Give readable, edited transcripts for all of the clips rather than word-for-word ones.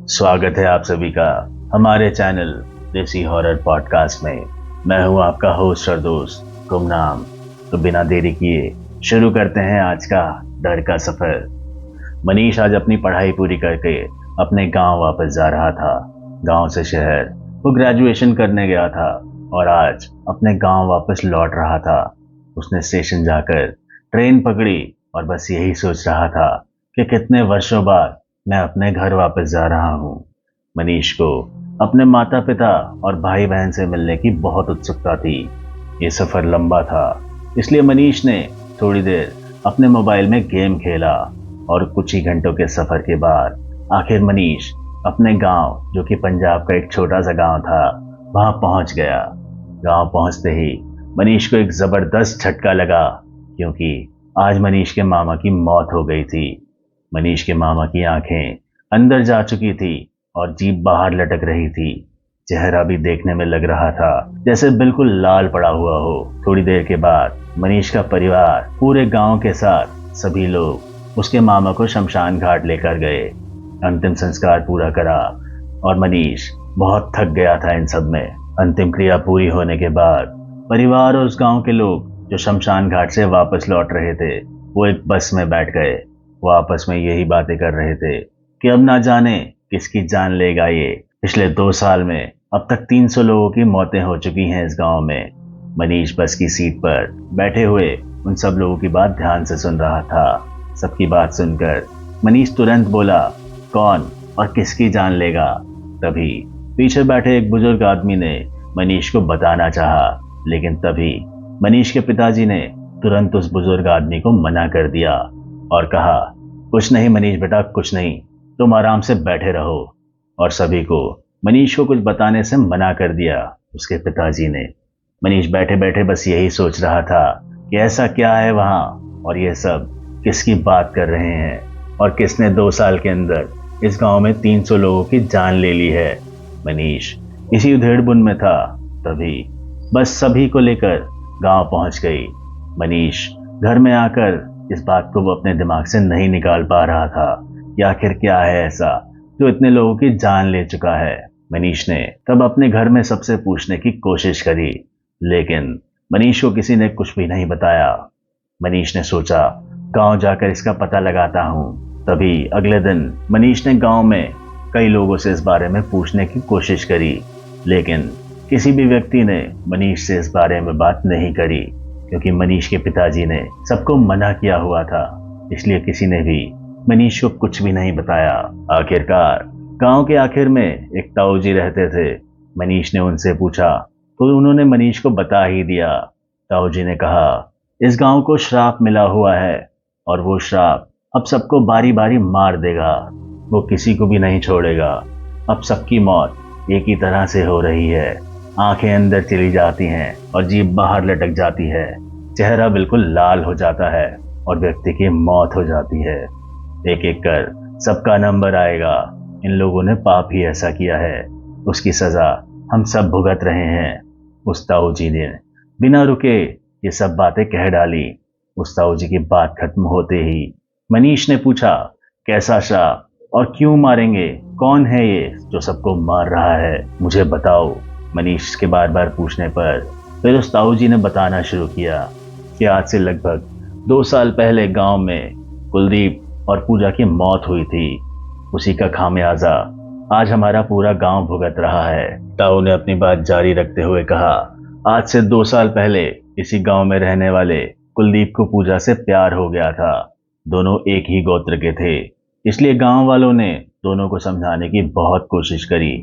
स्वागत है आप सभी का हमारे चैनल देसी हॉरर पॉडकास्ट में। मैं हूं आपका होस्ट और दोस्त गुमनाम। तो बिना देरी किए शुरू करते हैं आज का डर का सफर। मनीष आज अपनी पढ़ाई पूरी करके अपने गांव वापस जा रहा था। गांव से शहर वो ग्रेजुएशन करने गया था और आज अपने गांव वापस लौट रहा था। उसने स्टेशन जाकर ट्रेन पकड़ी और बस यही सोच रहा था कि कितने वर्षों बाद मैं अपने घर वापस जा रहा हूँ। मनीष को अपने माता पिता और भाई बहन से मिलने की बहुत उत्सुकता थी। ये सफर लंबा था, इसलिए मनीष ने थोड़ी देर अपने मोबाइल में गेम खेला और कुछ ही घंटों के सफर के बाद आखिर मनीष अपने गांव, जो कि पंजाब का एक छोटा सा गांव था, वहां पहुंच गया। गांव पहुंचते ही मनीष को एक जबरदस्त झटका लगा, क्योंकि आज मनीष के मामा की मौत हो गई थी। मनीष के मामा की आंखें अंदर जा चुकी थी और जीभ बाहर लटक रही थी। चेहरा भी देखने में लग रहा था जैसे बिल्कुल लाल पड़ा हुआ हो। थोड़ी देर के बाद मनीष का परिवार पूरे गांव के साथ सभी लोग उसके मामा को शमशान घाट लेकर गए। अंतिम संस्कार पूरा करा और मनीष बहुत थक गया था इन सब में। अंतिम क्रिया पूरी होने के बाद परिवार और उस गांव के लोग जो शमशान घाट से वापस लौट रहे थे, वो एक बस में बैठ गए। वो आपस में यही बातें कर रहे थे कि अब ना जाने किसकी जान लेगा ये। पिछले 2 साल में अब तक 300 लोगों की मौतें हो चुकी हैं इस गांव में। मनीष बस की सीट पर बैठे हुए उन सब लोगों की बात ध्यान से सुन रहा था। सबकी बात सुनकर मनीष तुरंत बोला, कौन और किसकी जान लेगा? तभी पीछे बैठे एक बुजुर्ग आदमी ने मनीष को बताना चाहा, लेकिन तभी मनीष के पिताजी ने तुरंत उस बुजुर्ग आदमी को मना कर दिया और कहा, कुछ नहीं मनीष बेटा, कुछ नहीं, तुम आराम से बैठे रहो। और सभी को मनीष को कुछ बताने से मना कर दिया उसके पिताजी ने। मनीष बैठे बैठे बस यही सोच रहा था कि ऐसा क्या है वहां और ये सब किसकी बात कर रहे हैं और किसने 2 साल के अंदर इस गांव में 300 लोगों की जान ले ली है। मनीष इसी उधेड़-बुन में था, तभी बस सभी को लेकर गांव पहुंच गई। मनीष घर में आकर इस बात को वो अपने दिमाग से नहीं निकाल पा रहा था कि आखिर क्या है ऐसा जो इतने लोगों की जान ले चुका है। मनीष ने तब अपने घर में सबसे पूछने की कोशिश करी, लेकिन मनीष को किसी ने कुछ भी नहीं बताया। मनीष ने सोचा, गांव जाकर इसका पता लगाता हूं। तभी अगले दिन मनीष ने गांव में कई लोगों से इस बारे में पूछने की कोशिश करी, लेकिन किसी भी व्यक्ति ने मनीष से इस बारे में बात नहीं करी, क्योंकि मनीष के पिताजी ने सबको मना किया हुआ था। इसलिए किसी ने भी मनीष को कुछ भी नहीं बताया। आखिरकार गांव के आखिर में एक ताऊ जी रहते थे। मनीष ने उनसे पूछा तो उन्होंने मनीष को बता ही दिया। ताऊ जी ने कहा, इस गांव को श्राप मिला हुआ है और वो श्राप अब सबको बारी बारी मार देगा। वो किसी को भी नहीं छोड़ेगा। अब सबकी मौत एक ही तरह से हो रही है। आंखें अंदर चली जाती हैं और जीभ बाहर लटक जाती है। चेहरा बिल्कुल लाल हो जाता है और व्यक्ति की मौत हो जाती है। एक एक कर सबका नंबर आएगा। इन लोगों ने पाप ही ऐसा किया है, उसकी सजा हम सब भुगत रहे हैं। उस ताऊ जी ने बिना रुके ये सब बातें कह डाली। उस ताऊ जी की बात खत्म होते ही मनीष ने पूछा, कैसा श्राप और क्यों मारेंगे? कौन है ये जो सबको मार रहा है? मुझे बताओ। मनीष के बार बार पूछने पर फिर उस ताऊ जी ने बताना शुरू किया कि आज से लगभग 2 साल पहले गांव में कुलदीप और पूजा की मौत हुई थी। उसी का खामियाजा आज हमारा पूरा गांव भुगत रहा है। ताऊ ने अपनी बात जारी रखते हुए कहा, आज से 2 साल पहले इसी गांव में रहने वाले कुलदीप को पूजा से प्यार हो गया था। दोनों एक ही गोत्र के थे, इसलिए गांव वालों ने दोनों को समझाने की बहुत कोशिश करी,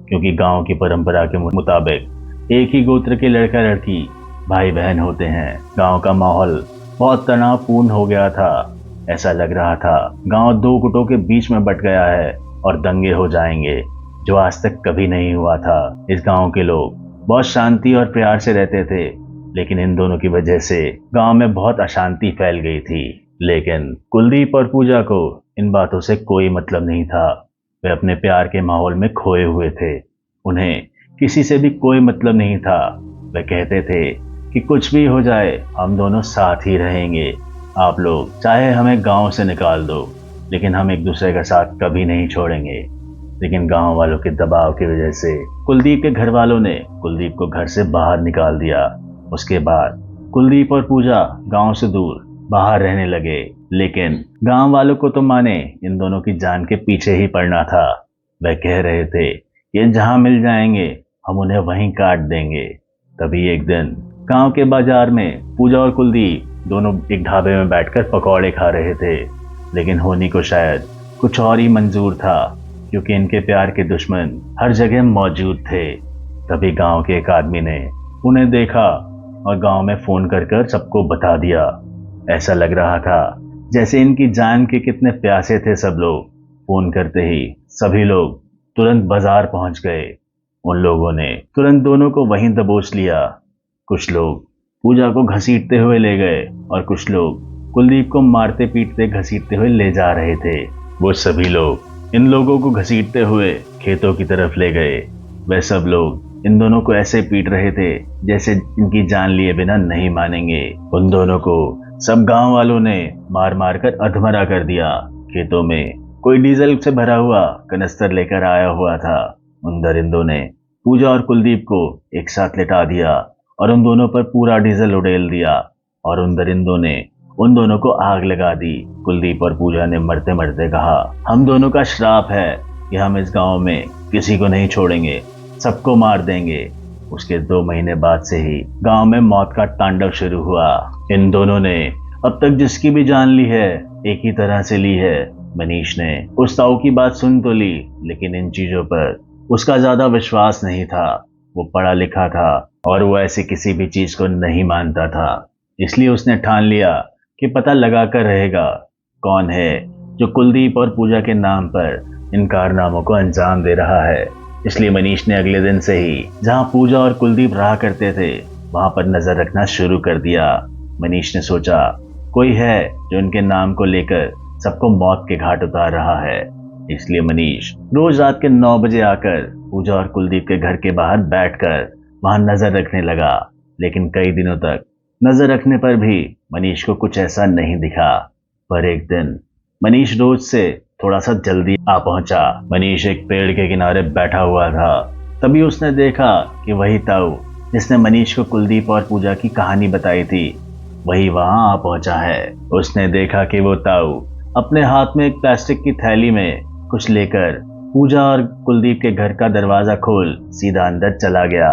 क्योंकि गांव की परंपरा के मुताबिक एक ही गोत्र के लड़का लड़की भाई बहन होते हैं। गांव का माहौल बहुत तनावपूर्ण हो गया था। ऐसा लग रहा था गांव 2 गुटों के बीच में बट गया है और दंगे हो जाएंगे, जो आज तक कभी नहीं हुआ था। इस गांव के लोग बहुत शांति और प्यार से रहते थे, लेकिन इन दोनों की वजह से गांव में बहुत अशांति फैल गई थी। लेकिन कुलदीप और पूजा को इन बातों से कोई मतलब नहीं था। वे अपने प्यार के माहौल में खोए हुए थे। उन्हें किसी से भी कोई मतलब नहीं था। वे कहते थे कि कुछ भी हो जाए हम दोनों साथ ही रहेंगे। आप लोग चाहे हमें गांव से निकाल दो, लेकिन हम एक दूसरे का साथ कभी नहीं छोड़ेंगे। लेकिन गांव वालों के दबाव की वजह से कुलदीप के घर वालों ने कुलदीप को घर से बाहर निकाल दिया। उसके बाद कुलदीप और पूजा गांव से दूर बाहर रहने लगे। लेकिन गांव वालों को तो माने इन दोनों की जान के पीछे ही पड़ना था। वह कह रहे थे ये जहां मिल जाएंगे हम उन्हें वहीं काट देंगे। तभी एक दिन गांव के बाजार में पूजा और कुलदीप दोनों एक ढाबे में बैठकर पकौड़े खा रहे थे। लेकिन होनी को शायद कुछ और ही मंजूर था, क्योंकि इनके प्यार के दुश्मन हर जगह मौजूद थे। तभी गांव के एक आदमी ने उन्हें देखा और गांव में फोन कर कर सबको बता दिया। ऐसा लग रहा था जैसे इनकी जान के कितने प्यासे थे सब लोग। फोन करते ही सभी लोग तुरंत बाजार पहुंच गए। उन लोगों ने तुरंत दोनों को वहीं दबोच लिया। कुछ लोग पूजा को घसीटते हुए ले गए और कुछ लोग कुलदीप को मारते पीटते घसीटते हुए ले जा रहे थे। वो सभी लोग इन लोगों को घसीटते हुए खेतों की तरफ ले गए। वह सब लोग इन दोनों को ऐसे पीट रहे थे जैसे इनकी जान लिए बिना नहीं मानेंगे। उन दोनों को सब गांव वालों ने मार मार कर अधमरा कर दिया। खेतों में कोई डीजल से भरा हुआ कनस्तर लेकर आया हुआ था। उन दरिंदों ने पूजा और कुलदीप को एक साथ लिटा दिया और उन दोनों पर पूरा डीजल उड़ेल दिया और उन दरिंदों ने उन दोनों को आग लगा दी। कुलदीप और पूजा ने मरते मरते कहा हम दोनों का श्राप है कि हम इस गांव में किसी को नहीं छोड़ेंगे, सबको मार देंगे। उसके 2 महीने बाद से ही गांव में मौत का तांडव शुरू हुआ। इन दोनों ने अब तक जिसकी भी जान ली है एक ही तरह से ली है। मनीष ने उस ताऊ की बात सुन तो ली, लेकिन इन चीजों पर उसका ज्यादा विश्वास नहीं था। वो पढ़ा लिखा था और वो ऐसी किसी भी चीज को नहीं मानता था। इसलिए उसने ठान लिया कि पता लगा कर रहेगा कौन है जो कुलदीप और पूजा के नाम पर इन कारनामों को अंजाम दे रहा है। इसलिए मनीष ने अगले दिन से ही जहां पूजा और कुलदीप रहा करते थे वहां पर नजर रखना शुरू कर दिया। मनीष ने सोचा कोई है जो इनके नाम को लेकर सबको मौत के घाट उतार रहा है। इसलिए मनीष रोज रात के 9 बजे आकर पूजा और कुलदीप के घर के बाहर बैठकर वहां नजर रखने लगा। लेकिन कई दिनों तक नजर रखने पर भी मनीष को कुछ ऐसा नहीं दिखा। पर एक दिन मनीष रोज से थोड़ा सा जल्दी आ पहुंचा। मनीष एक पेड़ के किनारे बैठा हुआ था। तभी उसने देखा कि वही ताऊ जिसने मनीष को कुलदीप और पूजा की कहानी बताई थी वही वहां आ पहुंचा है। उसने देखा कि वो ताऊ अपने हाथ में एक प्लास्टिक की थैली में कुछ लेकर पूजा और कुलदीप के घर का दरवाजा खोल सीधा अंदर चला गया।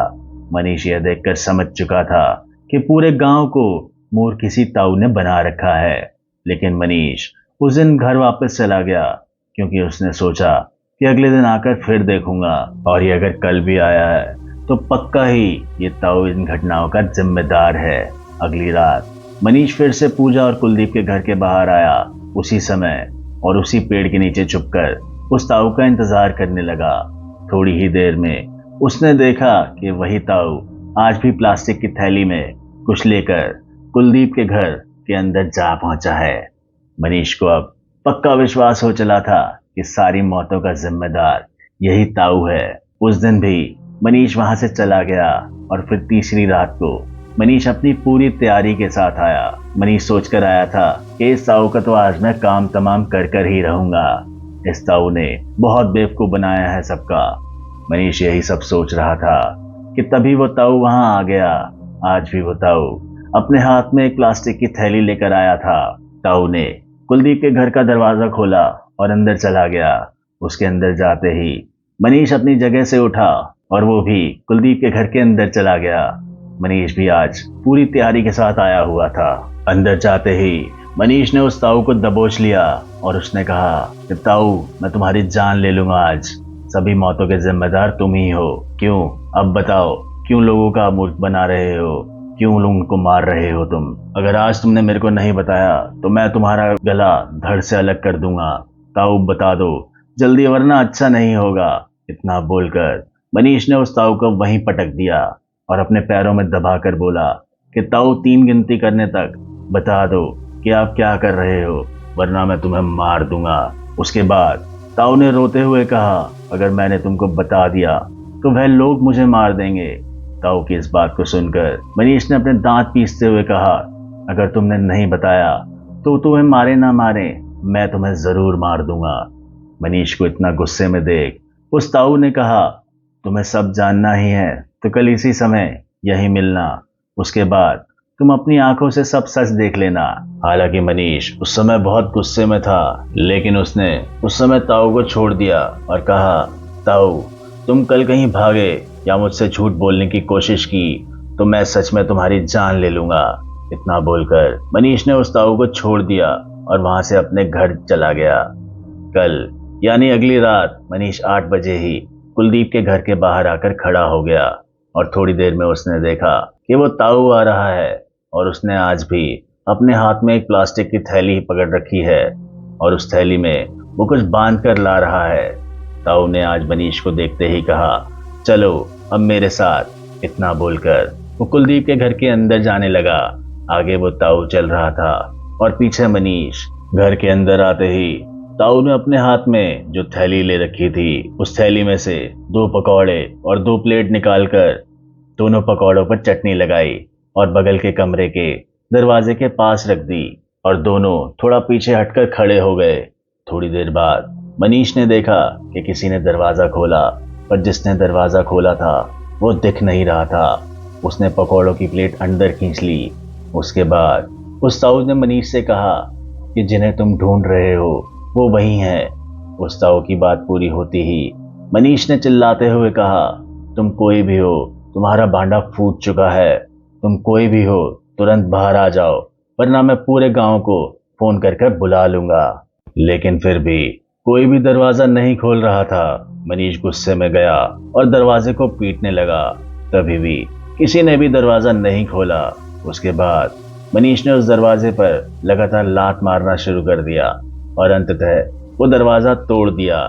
मनीष यह देखकर समझ चुका था कि पूरे गांव को मूर्ख किसी ताऊ ने बना रखा है। लेकिन मनीष उस दिन घर वापस चला गया, क्योंकि उसने सोचा कि अगले दिन आकर फिर देखूंगा और ये अगर कल भी आया है तो पक्का ही ये ताऊ इन घटनाओं का जिम्मेदार है। अगली रात मनीष फिर से पूजा और कुलदीप के घर के बाहर आया, उसी समय और उसी पेड़ के नीचे छुपकर उस ताऊ का इंतजार करने लगा। थोड़ी ही देर में उसने देखा कि वही ताऊ आज भी प्लास्टिक की थैली में कुछ लेकर कुलदीप के घर के अंदर जा पहुंचा है। मनीष को अब पक्का विश्वास हो चला था कि सारी मौतों का जिम्मेदार यही ताऊ है। उस दिन भी मनीष वहां से चला गया और फिर तीसरी रात को मनीष अपनी पूरी तैयारी के साथ आया। मनीष सोचकर आया था कि इस ताऊ का तो आज मैं काम तमाम कर कर ही रहूंगा। इस ताऊ ने बहुत बेवकूफ बनाया है सबका। मनीष यही सब सोच रहा था कि तभी वो ताऊ वहां आ गया। आज भी वो ताऊ अपने हाथ में एक प्लास्टिक की थैली लेकर आया था। ताऊ ने कुलदीप के घर का दरवाजा खोला और अंदर चला गया। उसके अंदर जाते ही मनीष अपनी जगह से उठा और वो भी कुलदीप के घर के अंदर चला गया। मनीष भी आज पूरी तैयारी के साथ आया हुआ था। अंदर जाते ही मनीष ने उस ताऊ को दबोच लिया और उसने कहा कि ताऊ मैं तुम्हारी जान ले लूंगा आज। सभी मौतों के जिम्मेदार तुम ही हो। क्यों अब बताओ, क्यों लोगों का मूर्ख बना रहे हो, क्यों उनको मार रहे हो तुम? अगर आज तुमने मेरे को नहीं बताया तो मैं तुम्हारा गला धड़ से अलग कर दूंगा। ताऊ बता दो जल्दी, वरना अच्छा नहीं होगा। इतना बोलकर मनीष ने उस ताऊ को वहीं पटक दिया और अपने पैरों में दबाकर बोला कि ताऊ 3 गिनती करने तक बता दो कि आप क्या कर रहे हो, वरना मैं तुम्हें मार दूंगा। उसके बाद ताऊ ने रोते हुए कहा अगर मैंने तुमको बता दिया तो वह लोग मुझे मार देंगे। ताऊ की इस बात को सुनकर मनीष ने अपने दांत पीसते हुए कहा अगर तुमने नहीं बताया तो तुम्हें मारे ना मारे मैं तुम्हें जरूर मार दूंगा। मनीष को इतना गुस्से में देख उस ताऊ ने कहा, तुम्हें सब जानना ही है तो कल इसी समय यही मिलना, उसके बाद तुम अपनी आंखों से सब सच देख लेना। हालांकि मनीष उस समय बहुत गुस्से में था, लेकिन उसने उस समय ताऊ को छोड़ दिया और कहा, ताऊ तुम कल कहीं भागे या मुझसे झूठ बोलने की कोशिश की तो मैं सच में तुम्हारी जान ले लूंगा। इतना बोलकर मनीष ने उस ताऊ को छोड़ दिया और वहां से अपने घर चला गया। कल यानी अगली रात मनीष 8 बजे ही कुलदीप के घर के बाहर आकर खड़ा हो गया और थोड़ी देर में उसने देखा कि वो ताऊ आ रहा है और उसने आज भी अपने हाथ में एक प्लास्टिक की थैली पकड़ रखी है और उस थैली में वो कुछ बांध कर ला रहा है। ताऊ ने आज मनीष को देखते ही कहा, चलो अब मेरे साथ। इतना बोलकर वो कुलदीप के घर के अंदर जाने लगा। आगे वो ताऊ चल रहा था और पीछे मनीष। घर के अंदर आते ही ताऊ ने अपने हाथ में जो थैली ले रखी थी उस थैली में से 2 पकौड़े और 2 प्लेट निकालकर दोनों पकौड़ों पर चटनी लगाई और बगल के कमरे के दरवाजे के पास रख दी और दोनों थोड़ा पीछे हटकर खड़े हो गए। थोड़ी देर बाद मनीष ने देखा कि किसी ने दरवाजा खोला, पर जिसने दरवाजा खोला था वो दिख नहीं रहा था। उसने पकौड़ों की प्लेट अंदर खींच ली। उसके बाद उस ताऊ ने मनीष से कहा कि जिन्हें तुम ढूंढ रहे हो वो वही है। उस ताऊ की बात पूरी होती ही मनीष ने चिल्लाते हुए कहा, तुम कोई भी हो, तुम्हारा भांडा फूट चुका है। तुम कोई भी हो तुरंत बाहर आ जाओ, वरना मैं पूरे गांव को फोन कर बुला लूंगा। लेकिन फिर भी कोई भी दरवाजा नहीं खोल रहा था। मनीष गुस्से में गया और दरवाजे को पीटने लगा। तभी भी किसी ने भी दरवाजा नहीं खोला। उसके बाद मनीष ने उस दरवाजे पर लगातार लात मारना शुरू कर दिया और अंततः वो दरवाजा तोड़ दिया।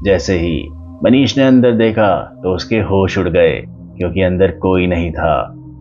जैसे ही मनीष ने अंदर देखा तो उसके होश उड़ गए, क्योंकि अंदर कोई नहीं था।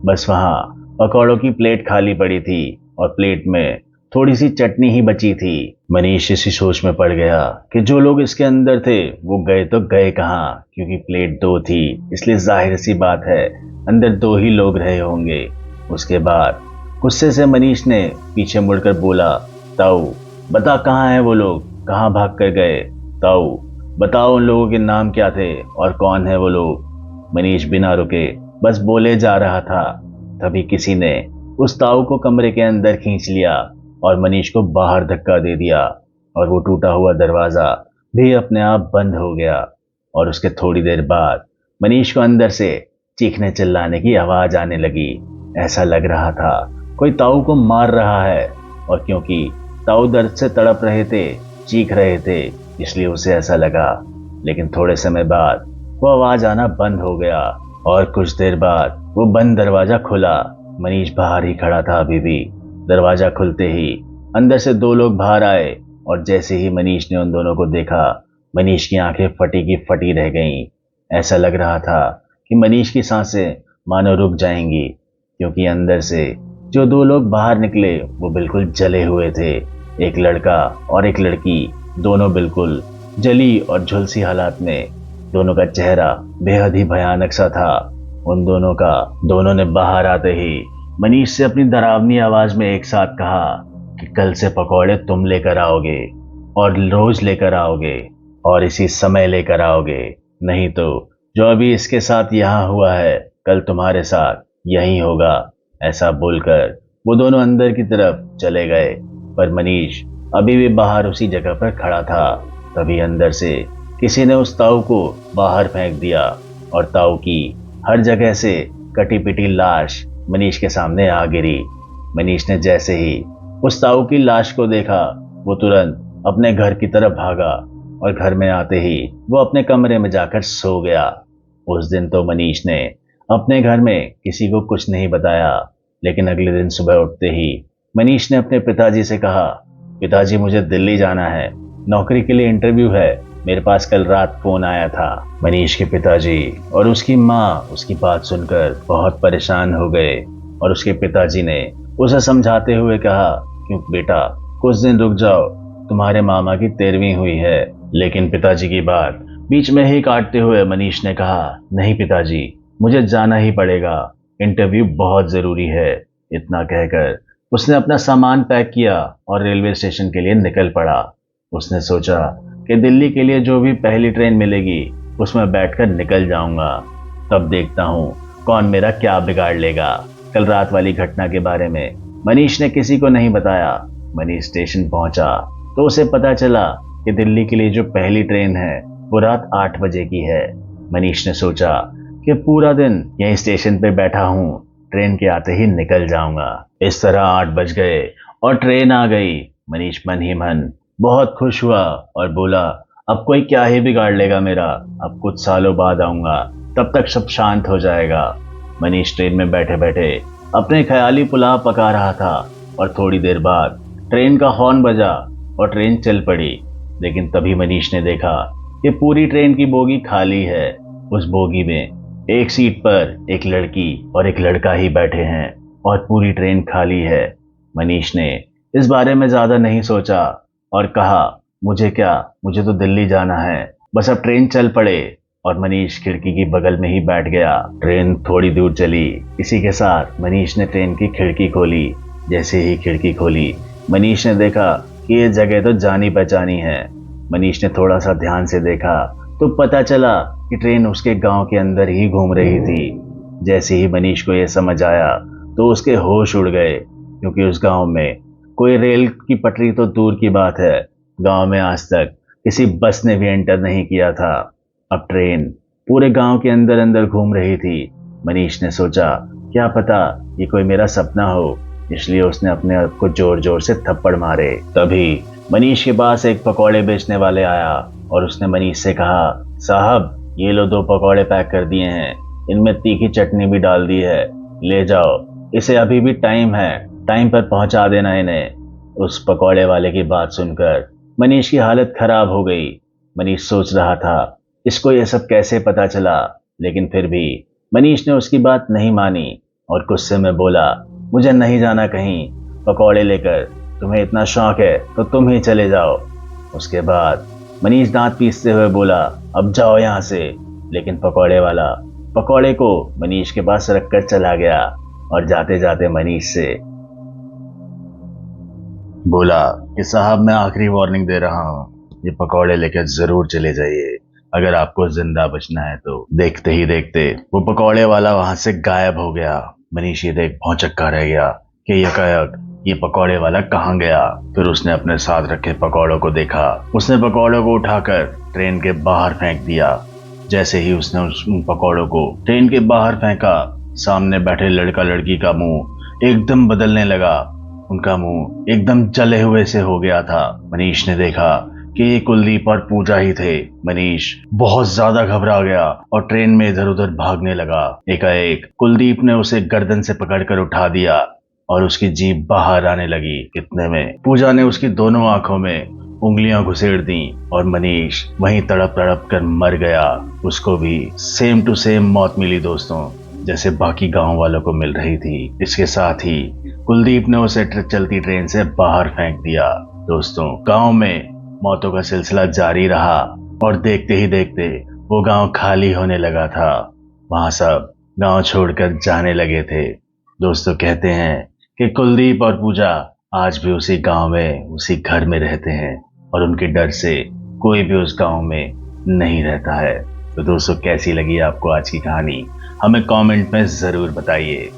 बस वहां पकौड़ों की प्लेट खाली पड़ी थी और प्लेट में थोड़ी सी चटनी ही बची थी। मनीष इसी सोच में पड़ गया कि जो लोग इसके अंदर थे वो गए तो गए कहाँ, क्योंकि प्लेट 2 थी, इसलिए जाहिर सी बात है अंदर 2 ही लोग रहे होंगे। उसके बाद गुस्से से मनीष ने पीछे मुड़कर बोला, ताऊ बता कहाँ हैं वो लोग, कहाँ भाग कर गए? ताऊ बताओ उन लोगों के नाम क्या थे और कौन है वो लोग? मनीष बिना रुके बस बोले जा रहा था। तभी किसी ने उस ताऊ को कमरे के अंदर खींच लिया और मनीष को बाहर धक्का दे दिया और वो टूटा हुआ दरवाजा भी अपने आप बंद हो गया। और उसके थोड़ी देर बाद मनीष को अंदर से चीखने चिल्लाने की आवाज आने लगी। ऐसा लग रहा था कोई ताऊ को मार रहा है, और क्योंकि ताऊ दर्द से तड़प रहे थे, चीख रहे थे, इसलिए उसे ऐसा लगा। लेकिन थोड़े समय बाद वो आवाज आना बंद हो गया और कुछ देर बाद वो बंद दरवाजा खुला। मनीष बाहर ही खड़ा था अभी भी। दरवाजा खुलते ही अंदर से 2 लोग बाहर आए और जैसे ही मनीष ने उन दोनों को देखा, मनीष की आंखें फटी की फटी रह गईं। ऐसा लग रहा था कि मनीष की सांसें मानो रुक जाएंगी, क्योंकि अंदर से जो 2 लोग बाहर निकले वो बिल्कुल जले हुए थे। एक लड़का और एक लड़की, दोनों बिल्कुल जली और झुलसी हालात में। दोनों का चेहरा बेहद ही भयानक सा था। उन दोनों ने बाहर आते ही मनीष से अपनी डरावनी आवाज में एक साथ कहा कि कल से पकौड़े तुम लेकर आओगे और रोज लेकर आओगे और इसी समय लेकर आओगे, नहीं तो जो अभी इसके साथ यहाँ हुआ है कल तुम्हारे साथ यही होगा। ऐसा बोलकर वो दोनों अंदर की तरफ चले गए, पर मनीष अभी भी बाहर उसी जगह पर खड़ा था। तभी अंदर से किसी ने उस ताऊ को बाहर फेंक दिया और ताऊ की हर जगह से कटी पिटी लाश मनीष के सामने आ गिरी। मनीष ने जैसे ही उस ताऊ की लाश को देखा, वो तुरंत अपने घर की तरफ भागा और घर में आते ही वो अपने कमरे में जाकर सो गया। उस दिन तो मनीष ने अपने घर में किसी को कुछ नहीं बताया, लेकिन अगले दिन सुबह उठते ही मनीष ने अपने पिताजी से कहा, पिताजी मुझे दिल्ली जाना है, नौकरी के लिए इंटरव्यू है, मेरे पास कल रात फोन आया था। मनीष के पिताजी और उसकी माँ उसकी बात सुनकर बहुत परेशान हो गए और उसके पिताजी ने उसे समझाते हुए कहा, क्यों बेटा कुछ दिन रुक जाओ, तुम्हारे मामा की 13वीं हुई है। लेकिन पिताजी की बात बीच में ही काटते हुए मनीष ने कहा, नहीं पिताजी मुझे जाना ही पड़ेगा, इंटरव्यू बहुत जरूरी है। इतना कहकर उसने अपना सामान पैक किया और रेलवे स्टेशन के लिए निकल पड़ा। उसने सोचा कि दिल्ली के लिए जो भी पहली ट्रेन मिलेगी उसमें बैठकर निकल जाऊंगा। तब देखता हूँ कौन मेरा क्या बिगाड़ लेगा। कल रात वाली घटना के बारे में मनीष ने किसी को नहीं बताया। मनीष स्टेशन पहुंचा तो उसे पता चला कि दिल्ली के लिए जो पहली ट्रेन है वो रात 8 बजे की है। मनीष ने सोचा कि पूरा दिन यहीं स्टेशन पे बैठा हूँ, ट्रेन के आते ही निकल जाऊंगा। इस तरह 8 बज गए और ट्रेन आ गई। मनीष मन ही मन बहुत खुश हुआ और बोला, अब कोई क्या ही बिगाड़ लेगा मेरा, अब कुछ सालों बाद आऊंगा, तब तक सब शांत हो जाएगा। मनीष ट्रेन में बैठे बैठे अपने ख्याली पुलाव पका रहा था और थोड़ी देर बाद ट्रेन का हॉर्न बजा और ट्रेन चल पड़ी। लेकिन तभी मनीष ने देखा कि पूरी ट्रेन की बोगी खाली है। उस बोगी में एक सीट पर एक लड़की और एक लड़का ही बैठे हैं और पूरी ट्रेन खाली है। मनीष ने इस बारे में ज्यादा नहीं सोचा और कहा, मुझे क्या, मुझे तो दिल्ली जाना है, बस अब ट्रेन चल पड़े। और मनीष खिड़की की बगल में ही बैठ गया। ट्रेन थोड़ी दूर चली। इसी के साथ मनीष ने ट्रेन की खिड़की खोली। जैसे ही खिड़की खोली मनीष ने देखा कि ये जगह तो जानी पहचानी है। मनीष ने थोड़ा सा ध्यान से देखा तो पता चला कि ट्रेन उसके गांव के अंदर ही घूम रही थी। जैसे ही मनीष को यह समझ आया तो उसके होश उड़ गए, क्योंकि उस गांव में कोई रेल की पटरी तो दूर की बात है, गांव में आज तक किसी बस ने भी एंटर नहीं किया था। अब ट्रेन पूरे गांव के अंदर अंदर घूम रही थी। मनीष ने सोचा, क्या पता ये कोई मेरा सपना हो, इसलिए उसने अपने आप को जोर जोर से थप्पड़ मारे। तभी मनीष के पास एक पकौड़े बेचने वाले आया और उसने मनीष से कहा, साहब ये लो 2 पकौड़े पैक कर दिए हैं, इनमें तीखी चटनी भी डाल दी है, ले जाओ, इसे अभी भी टाइम है, टाइम पर पहुंचा देना इन्हें। उस पकौड़े वाले की बात सुनकर मनीष की हालत खराब हो गई। मनीष सोच रहा था इसको यह सब कैसे पता चला, लेकिन फिर भी मनीष ने उसकी बात नहीं मानी और गुस्से में बोला, मुझे नहीं जाना कहीं, पकौड़े लेकर, तुम्हें इतना शौक है तो तुम ही चले जाओ। उसके बाद मनीष दांत पीसते हुए बोला, अब जाओ यहाँ से। लेकिन पकौड़े वाला पकौड़े को मनीष के पास रखकर चला गया और जाते जाते मनीष से बोला कि साहब मैं आखिरी वार्निंग दे रहा हूँ, ये पकौड़े लेकर जरूर चले जाइए, अगर आपको जिंदा बचना है तो। देखते ही देखते वो पकौड़े वाला वहां से गायब हो गया। मनीष ये देख भौंचक्का रह गया कि यकायक ये पकौड़े वाला कहाँ गया। फिर उसने अपने साथ रखे पकौड़ों को देखा। उसने पकौड़ों को उठाकर ट्रेन के बाहर फेंक दिया। जैसे ही उसने उन पकौड़ों को ट्रेन के बाहर फेंका, सामने बैठे लड़का लड़की का मुंह एकदम बदलने लगा। उनका मुंह एकदम जले हुए से हो गया था। मनीष ने देखा कि ये कुलदीप और पूजा ही थे। मनीष बहुत ज्यादा घबरा गया और ट्रेन में इधर उधर भागने लगा। एकाएक कुलदीप ने उसे गर्दन से पकड़कर उठा दिया और उसकी जीभ बाहर आने लगी। इतने में पूजा ने उसकी दोनों आंखों में उंगलियां घुसेड़ दी और मनीष वहीं तड़प तड़प कर मर गया। उसको भी सेम टू सेम मौत मिली दोस्तों, जैसे बाकी गांव वालों को मिल रही थी। इसके साथ ही कुलदीप ने उसे चलती ट्रेन से बाहर फेंक दिया। दोस्तों, गांव में मौतों का सिलसिला जारी रहा और देखते ही देखते वो गांव खाली होने लगा था। वहां सब गांव छोड़कर जाने लगे थे। दोस्तों, कहते हैं कि कुलदीप और पूजा आज भी उसी गांव में, उसी घर में रहते हैं और उनके डर से कोई भी उस गांव में नहीं रहता है। तो दोस्तों, कैसी लगी आपको आज की कहानी, हमें कमेंट में जरूर बताइए।